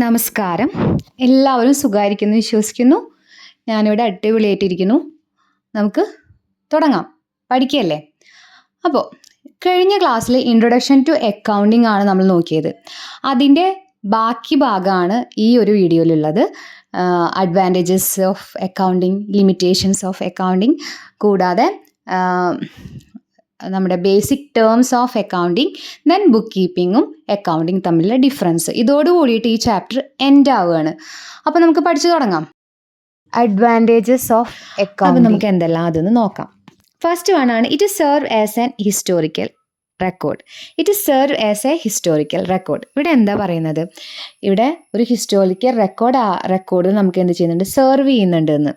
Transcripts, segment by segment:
നമസ്കാരം. എല്ലാവരും സുഖമായിരിക്കുന്നു വിശ്വസിക്കുന്നു. ഞാനിവിടെ അടിപൊളിയായിട്ടിരിക്കുന്നു. നമുക്ക് തുടങ്ങാം. പഠിക്കുകയല്ലേ? അപ്പോൾ കഴിഞ്ഞ ക്ലാസ്സിൽ ഇൻട്രൊഡക്ഷൻ ടു അക്കൗണ്ടിങ് ആണ് നമ്മൾ നോക്കിയത്. അതിൻ്റെ ബാക്കി ഭാഗമാണ് ഈ ഒരു വീഡിയോയിലുള്ളത്. Advantages of accounting, limitations of accounting, കൂടാതെ നമ്മുടെ basic terms of accounting, then book കീപ്പിങ്ങും അക്കൗണ്ടിങ് തമ്മിലുള്ള ഡിഫറൻസ്. ഇതോട് കൂടിയിട്ട് ഈ ചാപ്റ്റർ എൻഡ് ആവുകയാണ്. അപ്പോൾ നമുക്ക് പഠിച്ചു തുടങ്ങാം. അഡ്വാൻറ്റേജസ് ഓഫ് അപ്പോൾ അക്കൗണ്ടിങ്. നമുക്ക് എന്തെല്ലാം അതെന്ന് നോക്കാം. ഫസ്റ്റ് വൺ ആണ് it serve as an historical record. It serve as A historical record. ഇവിടെ എന്താ പറയുന്നത്? ഇവിടെ ഒരു ഹിസ്റ്റോറിക്കൽ റെക്കോർഡ് നമുക്ക് എന്ത് ചെയ്യുന്നുണ്ട്? സെർവ് ചെയ്യുന്നുണ്ട് എന്ന്.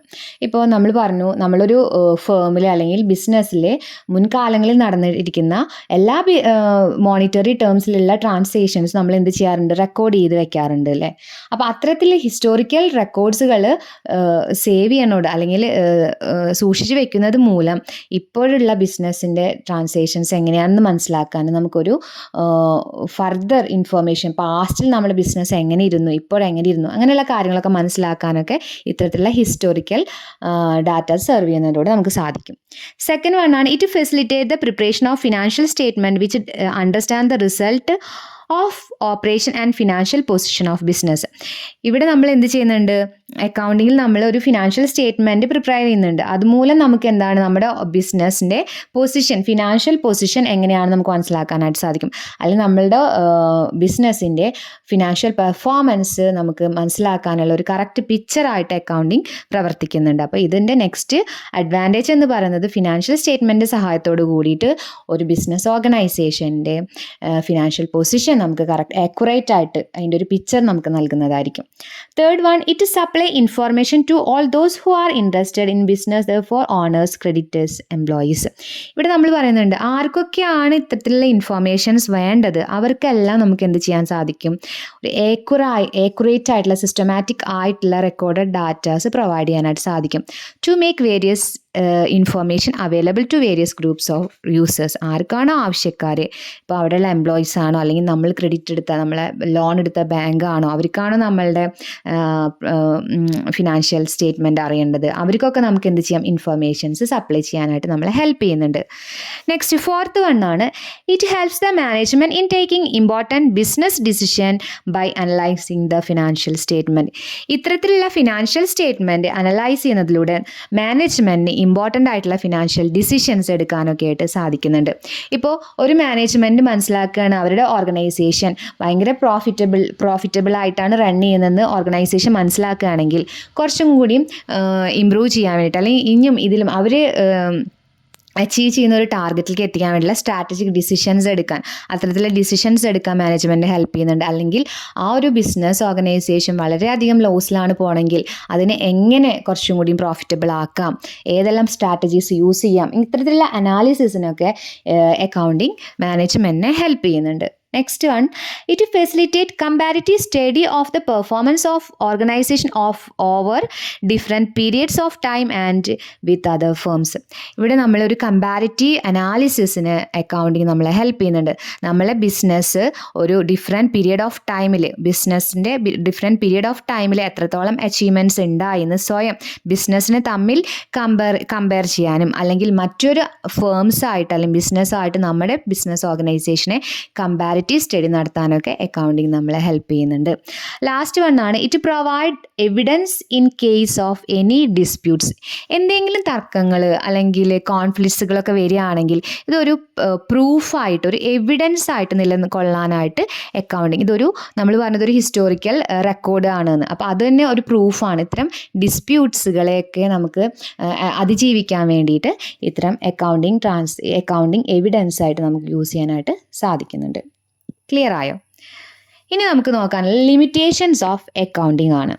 ഇപ്പോൾ നമ്മൾ പറഞ്ഞു, നമ്മളൊരു ഫേമിൽ അല്ലെങ്കിൽ ബിസിനസ്സിൽ മുൻകാലങ്ങളിൽ നടന്നിരിക്കുന്ന എല്ലാ മോണിറ്ററി ടേംസിലുള്ള ട്രാൻസാക്ഷൻസ് നമ്മൾ എന്ത് ചെയ്യാറുണ്ട്? റെക്കോർഡ് ചെയ്ത് വെക്കാറുണ്ട് അല്ലേ? അപ്പോൾ അത്തരത്തിൽ ഹിസ്റ്റോറിക്കൽ റെക്കോർഡ്സുകൾ സേവ് ചെയ്യാനോട് അല്ലെങ്കിൽ സൂക്ഷിച്ച് വെക്കുന്നത് മൂലം ഇപ്പോഴുള്ള ബിസിനസ്സിൻ്റെ ട്രാൻസാക്ഷൻസ് എങ്ങനെയാണെന്ന് മനസ്സിലാക്കാനും നമുക്കൊരു ഫർദർ ഇൻഫർമേഷൻ, പാസ്റ്റിൽ നമ്മുടെ ബിസിനസ് എങ്ങനെ ഇരുന്നു, ഇപ്പോഴെങ്ങനെ ഇരുന്നു, അങ്ങനെയുള്ള കാര്യങ്ങളൊക്കെ മനസ്സിലാക്കാനൊക്കെ ഇത്തരത്തിലുള്ള ഹിസ്റ്റോറിക്കൽ ഡാറ്റ സെർവ് ചെയ്യുന്നതിലൂടെ നമുക്ക് സാധിക്കും. സെക്കൻഡ് വൺ ആണ് it facilitate the preparation of financial statement which understand the result of operation and financial position of business. ഇവിടെ നമ്മൾ എന്ത് ചെയ്യുന്നുണ്ട്? അക്കൗണ്ടിങ്ങിൽ നമ്മൾ ഒരു ഫിനാൻഷ്യൽ സ്റ്റേറ്റ്മെൻറ്റ് പ്രിപ്പയർ ചെയ്യുന്നുണ്ട്. അതുമൂലം നമുക്ക് എന്താണ് നമ്മുടെ ബിസിനസ്സിൻ്റെ പൊസിഷൻ, ഫിനാൻഷ്യൽ പൊസിഷൻ എങ്ങനെയാണെന്ന് നമുക്ക് മനസ്സിലാക്കാനായിട്ട് സാധിക്കും. അല്ലെങ്കിൽ നമ്മളുടെ ബിസിനസ്സിൻ്റെ ഫിനാൻഷ്യൽ പെർഫോമൻസ് നമുക്ക് മനസ്സിലാക്കാനുള്ള ഒരു കറക്റ്റ് പിക്ചറായിട്ട് അക്കൗണ്ടിങ് പ്രവർത്തിക്കുന്നുണ്ട്. അപ്പോൾ ഇതിൻ്റെ നെക്സ്റ്റ് അഡ്വാൻറ്റേജ് എന്ന് പറയുന്നത് ഫിനാൻഷ്യൽ സ്റ്റേറ്റ്മെൻറ്റ് സഹായത്തോട് കൂടിയിട്ട് ഒരു ബിസിനസ് ഓർഗനൈസേഷൻ്റെ ഫിനാൻഷ്യൽ പൊസിഷൻ നമുക്ക് കറക്റ്റ് ആക്യുറേറ്റ് ആയിട്ട് അതിൻ്റെ ഒരു പിക്ചർ നമുക്ക് നൽകുന്നതായിരിക്കും. Third one it supply information to all those who are interested in business for owners, creditors, employees. ഇവിടെ നമ്മൾ പറയുന്നുണ്ട് ആർക്കൊക്കെയാണ് ഇത്തരത്തിലുള്ള ഇൻഫോർമേഷൻസ് വേണ്ടത് അവർക്കെല്ലാം നമുക്ക് എന്ത് ചെയ്യാൻ സാധിക്കും? ഒരു ആക്യുറേറ്റ് ആയിട്ടുള്ള സിസ്റ്റമാറ്റിക് ആയിട്ടുള്ള റെക്കോർഡഡ് ഡാറ്റാസ് പ്രൊവൈഡ് ചെയ്യാനായിട്ട് സാധിക്കും. To make various information available to various groups of users. ആർക്കാണോ ആവശ്യക്കാർ, ഇപ്പോൾ അവിടെയുള്ള എംപ്ലോയീസ് ആണോ അല്ലെങ്കിൽ നമ്മൾ ക്രെഡിറ്റ് എടുത്ത, നമ്മളെ ലോൺ എടുത്ത ബാങ്ക് ആണോ, അവർക്കാണോ നമ്മളുടെ ഫിനാൻഷ്യൽ സ്റ്റേറ്റ്മെൻറ്റ് അറിയേണ്ടത്, അവർക്കൊക്കെ നമുക്ക് എന്ത് ചെയ്യാം? ഇൻഫർമേഷൻസ് സപ്ലൈ ചെയ്യാനായിട്ട് നമ്മളെ ഹെൽപ്പ് ചെയ്യുന്നുണ്ട്. നെക്സ്റ്റ് ഫോർത്ത് വൺ ആണ് it helps the management in taking important business decision by analysing the financial statement. ഇത്തരത്തിലുള്ള ഫിനാൻഷ്യൽ സ്റ്റേറ്റ്മെൻറ്റ് അനലൈസ് ചെയ്യുന്നതിലൂടെ മാനേജ്മെൻറ്റിന് ഇമ്പോർട്ടൻ്റ് ആയിട്ടുള്ള ഫിനാൻഷ്യൽ ഡിസിഷൻസ് എടുക്കാനൊക്കെ ആയിട്ട് സാധിക്കുന്നുണ്ട്. ഇപ്പോൾ ഒരു മാനേജ്മെൻറ്റ് മനസ്സിലാക്കുകയാണ് അവരുടെ ഓർഗനൈസേഷൻ ഭയങ്കര പ്രോഫിറ്റബിൾ ആയിട്ടാണ് റൺ ചെയ്യുന്നതെന്ന് ഓർഗനൈസേഷൻ മനസ്സിലാക്കുകയാണെങ്കിൽ കുറച്ചും കൂടിയും ഇമ്പ്രൂവ് ചെയ്യാൻ വേണ്ടിയിട്ട് അല്ലെങ്കിൽ ഇനിയും ഇതിലും അവർ അച്ചീവ് ചെയ്യുന്ന ഒരു ടാർഗറ്റിലേക്ക് എത്തിക്കാൻ വേണ്ടിയുള്ള സ്ട്രാറ്റജിക് ഡിസിഷൻസ് എടുക്കാൻ, അത്തരത്തിലുള്ള ഡിസിഷൻസ് എടുക്കാൻ മാനേജ്മെൻറ്റ് ഹെൽപ്പ് ചെയ്യുന്നുണ്ട്. അല്ലെങ്കിൽ ആ ഒരു ബിസിനസ് ഓർഗനൈസേഷൻ വളരെയധികം ലോസിലാണ് പോകണമെങ്കിൽ അതിനെ എങ്ങനെ കുറച്ചും കൂടിയും പ്രോഫിറ്റബിൾ ആക്കാം, ഏതെല്ലാം സ്ട്രാറ്റജീസ് യൂസ് ചെയ്യാം, ഇത്തരത്തിലുള്ള അനാലിസിസിനൊക്കെ അക്കൗണ്ടിങ് മാനേജ്മെൻറ്റിനെ ഹെൽപ്പ് ചെയ്യുന്നുണ്ട്. Next one, it facilitate comparative study of the performance of organization over different periods of time and with other firms. ഇവിടെ നമ്മളൊരു കമ്പാരിറ്റീവ് അനാലിസിസിന് അക്കൗണ്ടിങ് നമ്മളെ ഹെൽപ്പ് ചെയ്യുന്നുണ്ട്. നമ്മളെ ബിസിനസ് ഒരു ഡിഫറെൻറ്റ് പീരിയഡ് ഓഫ് ടൈമിൽ, ബിസിനസ്സിൻ്റെ ഡിഫറെൻറ്റ് പീരിയഡ് ഓഫ് ടൈമിൽ എത്രത്തോളം അച്ചീവ്മെൻറ്റ്സ് ഉണ്ടായെന്ന് സ്വയം ബിസിനസ്സിനെ തമ്മിൽ കമ്പയർ ചെയ്യാനും അല്ലെങ്കിൽ മറ്റൊരു ഫേംസായിട്ട് അല്ലെങ്കിൽ ബിസിനസ്സായിട്ട് നമ്മുടെ ബിസിനസ് ഓർഗനൈസേഷനെ കമ്പാരിറ്റീവ് സ്റ്റഡി നടത്താനൊക്കെ അക്കൗണ്ടിങ് നമ്മളെ ഹെൽപ്പ് ചെയ്യുന്നുണ്ട്. ലാസ്റ്റ് വൺ ആണ് it provide evidence in case of any disputes. എന്തെങ്കിലും തർക്കങ്ങൾ അല്ലെങ്കിൽ കോൺഫ്ലിക്ട്സുകളൊക്കെ വരികയാണെങ്കിൽ ഇതൊരു പ്രൂഫായിട്ട്, ഒരു എവിഡൻസ് ആയിട്ട് നിലകൊള്ളാനായിട്ട് അക്കൗണ്ടിങ്, ഇതൊരു നമ്മൾ പറഞ്ഞതൊരു ഹിസ്റ്റോറിക്കൽ റെക്കോർഡ് ആണെന്ന്. അപ്പോൾ അത് തന്നെ ഒരു പ്രൂഫാണ്. ഇത്തരം ഡിസ്പ്യൂട്ട്സുകളെയൊക്കെ നമുക്ക് അതിജീവിക്കാൻ വേണ്ടിയിട്ട് ഇത്തരം അക്കൗണ്ടിങ് എവിഡൻസ് ആയിട്ട് നമുക്ക് യൂസ് ചെയ്യാനായിട്ട് സാധിക്കുന്നുണ്ട്. ക്ലിയർ ആയോ? ഇനി നമുക്ക് നോക്കാനുള്ള ലിമിറ്റേഷൻസ് ഓഫ് അക്കൗണ്ടിങ് ആണ്.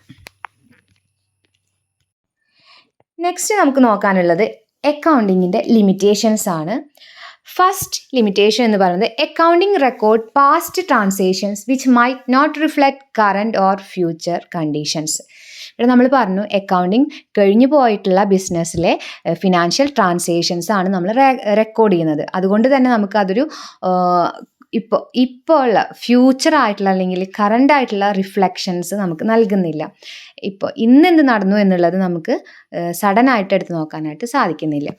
നെക്സ്റ്റ് നമുക്ക് നോക്കാനുള്ളത് അക്കൗണ്ടിങ്ങിൻ്റെ ലിമിറ്റേഷൻസ് ആണ്. ഫസ്റ്റ് ലിമിറ്റേഷൻ എന്ന് പറയുന്നത് accounting record past transactions which might not reflect current or future conditions. ഇവിടെ നമ്മൾ പറഞ്ഞു അക്കൗണ്ടിങ് കഴിഞ്ഞു പോയിട്ടുള്ള ബിസിനസ്സിലെ ഫിനാൻഷ്യൽ ട്രാൻസാക്ഷൻസ് ആണ് നമ്മൾ റെക്കോർഡ് ചെയ്യുന്നത്. അതുകൊണ്ട് തന്നെ നമുക്കതൊരു ഇപ്പോൾ ഉള്ള ഫ്യൂച്ചർ ആയിട്ടുള്ള അല്ലെങ്കിൽ കറണ്ട് ആയിട്ടുള്ള റിഫ്ലക്ഷൻസ് നമുക്ക് നൽകുന്നില്ല. ഇപ്പോൾ ഇന്നെന്ത് നടന്നു എന്നുള്ളത് നമുക്ക് സഡൻ ആയിട്ട് എടുത്ത് നോക്കാനായിട്ട് സാധിക്കുന്നില്ല.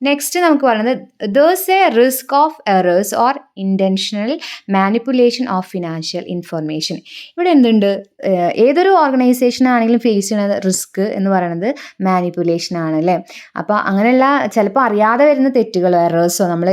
നെക്സ്റ്റ് നമുക്ക് പറയുന്നത് there's a risk of errors or intentional manipulation of financial information. ഇവിടെ എന്തുണ്ട്, ഏതൊരു ഓർഗനൈസേഷൻ ആണെങ്കിലും ഫേസ് ചെയ്യുന്ന റിസ്ക് എന്ന് പറയുന്നത് മാനിപ്പുലേഷൻ ആണ് അല്ലേ. അപ്പോൾ അങ്ങനെയുള്ള ചിലപ്പോൾ അറിയാതെ വരുന്ന തെറ്റുകളോ എറേഴ്സോ, നമ്മൾ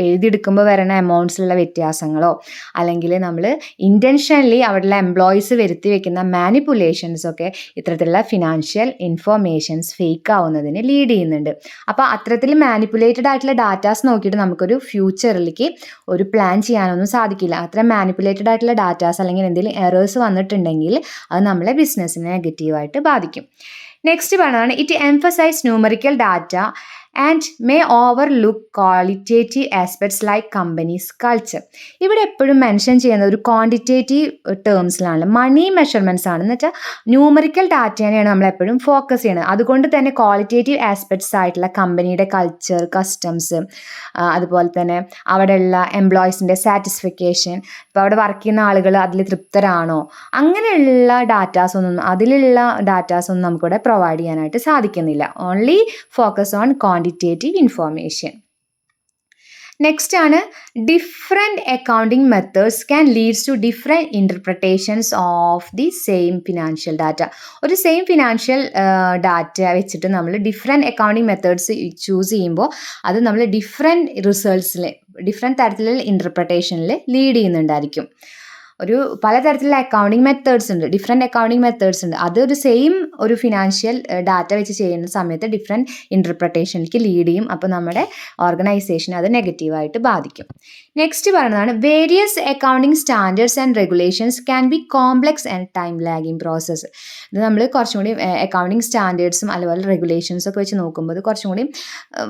എഴുതിയെടുക്കുമ്പോൾ വരുന്ന എമൗണ്ട്സിലുള്ള വ്യത്യാസങ്ങളോ, അല്ലെങ്കിൽ നമ്മൾ ഇൻറ്റൻഷനലി അവിടെയുള്ള എംപ്ലോയീസ് വരുത്തി വെക്കുന്ന മാനിപ്പുലേഷൻസ് ഒക്കെ ഇത്തരത്തിലുള്ള ഫിനാൻഷ്യൽ ഇൻഫോർമേഷൻസ് ഫേക്ക് ആവുന്നതിന് ലീഡ് ചെയ്യുന്നുണ്ട്. അപ്പോൾ അത്തരത്തിൽ മാനിപ്പുലേറ്റഡ് ആയിട്ടുള്ള ഡാറ്റാസ് നോക്കിയിട്ട് നമുക്കൊരു ഫ്യൂച്ചറിലേക്ക് ഒരു പ്ലാൻ ചെയ്യാനൊന്നും സാധിക്കില്ല. അത്തരം മാനിപ്പുലേറ്റഡ് ആയിട്ടുള്ള ഡാറ്റാസ് അല്ലെങ്കിൽ എന്തെങ്കിലും എറേഴ്സ് വന്നിട്ടുണ്ടെങ്കിൽ അത് നമ്മളെ ബിസിനസ്സിനെ നെഗറ്റീവായിട്ട് ബാധിക്കും. നെക്സ്റ്റ് പറയുന്നതാണ് it emphasise numerical data and may overlook qualitative aspects like company's culture. ഇവിടെ എപ്പോഴും മെൻഷൻ ചെയ്യുന്നത് ഒരു ക്വാണ്ടിറ്റേറ്റീവ് ടേംസിലാണ്, മണി മെഷർമെൻറ്റ്സ് ആണ്. എന്ന് വെച്ചാൽ ന്യൂമറിക്കൽ ഡാറ്റേനെയാണ് നമ്മൾ എപ്പോഴും ഫോക്കസ് ചെയ്യുന്നത്. അതുകൊണ്ട് തന്നെ ക്വാളിറ്റേറ്റീവ് ആസ്പെക്ട്സ് ആയിട്ടുള്ള കമ്പനിയുടെ കൾച്ചർ, കസ്റ്റംസ്, അതുപോലെ തന്നെ അവിടെയുള്ള എംപ്ലോയീസിൻ്റെ സാറ്റിസ്ഫിക്കേഷൻ, ഇപ്പോൾ അവിടെ വർക്ക് ചെയ്യുന്ന ആളുകൾ അതിൽ തൃപ്തരാണോ, അങ്ങനെയുള്ള അതിലുള്ള ഡാറ്റാസ് ഒന്നും നമുക്കിവിടെ പ്രൊവൈഡ് ചെയ്യാനായിട്ട് സാധിക്കുന്നില്ല. Only focus on quantitative information. Next ആണ് different accounting methods can leads to different interpretations of the same financial data. ഒരു സെയിം ഫിനാൻഷ്യൽ ഡാറ്റ വെച്ചിട്ട് നമ്മൾ ഡിഫറെൻറ്റ് അക്കൗണ്ടിങ് മെത്തേഡ്സ് ചൂസ് ചെയ്യുമ്പോൾ അത് നമ്മൾ ഡിഫറെൻറ്റ് തരത്തിലുള്ള ഇൻ്റർപ്രിട്ടേഷനിൽ ലീഡ് ചെയ്യുന്നുണ്ടായിരിക്കും. പലതരത്തിലുള്ള അക്കൗണ്ടിങ് മെത്തേഡ്സ് ഉണ്ട്, ഡിഫറെൻറ്റ് അക്കൗണ്ടിങ് മെത്തേഡ്സ് ഉണ്ട്. അത് ഒരു സെയിം ഒരു ഫിനാൻഷ്യൽ ഡാറ്റ വെച്ച് ചെയ്യുന്ന സമയത്ത് ഡിഫറെൻറ്റ് ഇൻ്റർപ്രിട്ടേഷനിലേക്ക് ലീഡ് ചെയ്യും. അപ്പോൾ നമ്മുടെ ഓർഗനൈസേഷനെ അത് നെഗറ്റീവായിട്ട് ബാധിക്കും. നെക്സ്റ്റ് പറയുന്നതാണ് various accounting standards and regulations can be complex and time lagging process. ഇത് നമ്മൾ കുറച്ചും കൂടി അക്കൗണ്ടിങ് സ്റ്റാൻഡേർഡ്സും അതുപോലെ റെഗുലേഷൻസും ഒക്കെ വെച്ച് നോക്കുമ്പോൾ ഇത് കുറച്ചും കൂടി